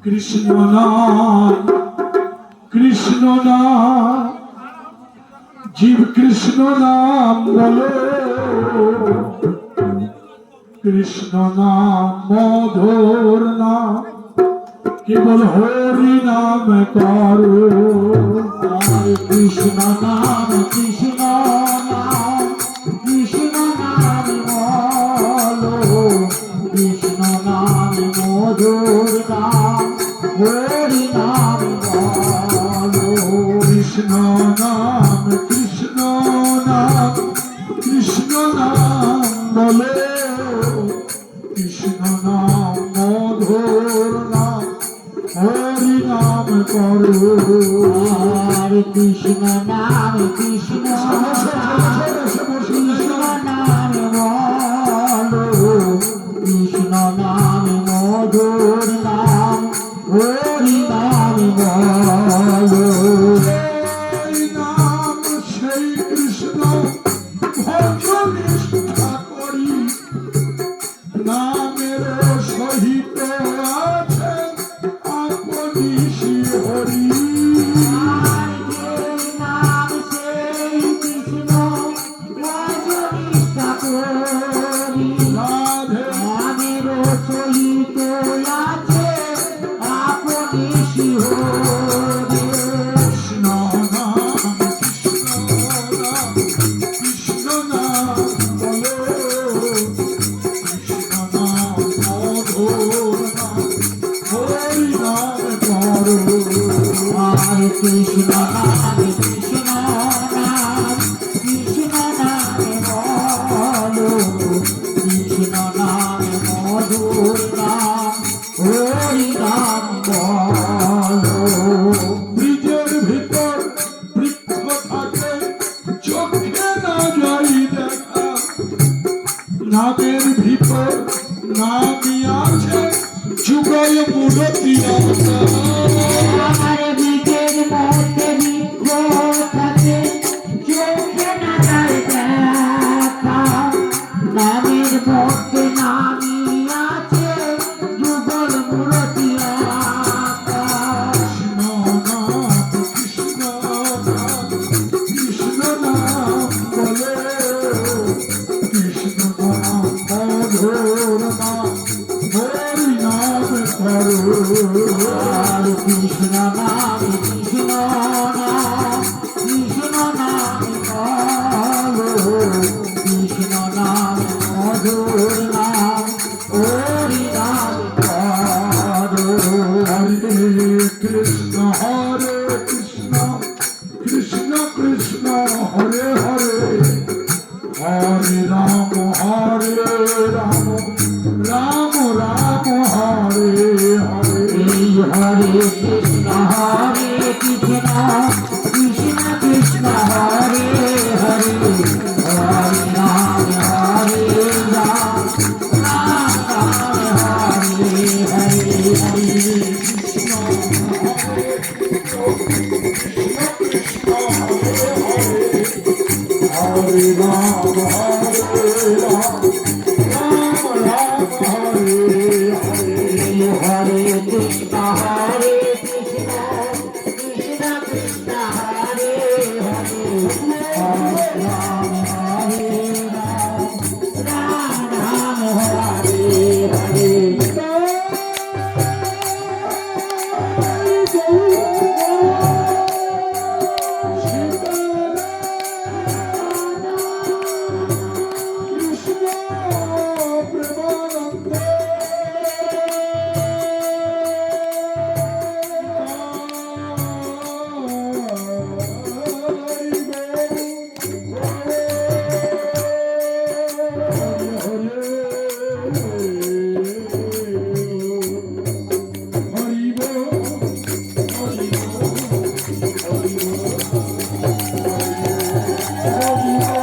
কৃষ্ণ নাম কৃষ্ণ নাম জীব কৃষ্ণ নাম বলে কৃষ্ণ নাম মধুর নাম কেবল হরি নাম করো কৃষ্ণ নাম কৃষ্ণ নাম কৃষ্ণ নাম বলো কৃষ্ণ নাম মধুর নাম হরি নাম বলো কৃষ্ণ নাম কৃষ্ণ নাম কৃষ্ণ নাম বলে কৃষ্ণ নাম মধুর নাম হরি নাম করো হরে কৃষ্ণ নাম কৃষ্ণ কৃষ্ণ নাম বলো কৃষ্ণ নাম মধুর নাম হরি নাম বলো এই নাম সেই কৃষ্ণ ভজন নিষ্ঠা করি নামের সহিত আছে আপনি শ্রী হরি নাম সেই কৃষ্ণ ভজনিষ্ঠা করি রাধে নামের সহিত আছে আপনি শ্রী হরি কৃষ্ণ নাম কৃষ্ণ নাম বলো কৃষ্ণ নাম মধুর নাম হরি নাম করো হরে কৃষ্ণ নাম কৃষ্ণ নাম কৃষ্ণ নাম বলো কৃষ্ণ নাম মধুর নাম হরি নাম বলো ব্রিজের ভিতর বৃক্ষ থাকে চোখে না যাই দেখা নাদের ভিতর নামি আছে যুগল মূরতি আমার বীজের মধ্যে বৃক্ষ থাকে চোখে না যায় দেখা নামের মধ্যে নামি আছে যুগল মূরতি আঁকা কৃষ্ণ নাম কৃষ্ণ নাম কৃষ্ণ নাম বলে কৃষ্ণ নাম মধুর নাম হরি নাম করো হরে কৃষ্ণ নাম কৃষ্ণ নাম কৃষ্ণ নাম বলো কৃষ্ণ নাম মধুর নাম হরি নাম করো হরে কৃষ্ণ কৃষ্ণ কৃষ্ণ হরে হরে হরে রাম রাম রাম হরে হরে এই হরে কৃষ্ণ কৃষ্ণ কৃষ্ণ হরে হরে হরে রাম রাম রাম হরে হরে হরে হরে রাম রাম হরে হরে হরে কৃষ্ণ কৃষ্ণ কৃষ্ণ হরে হরে হরে রাম রাম রাম হরে হরে হরি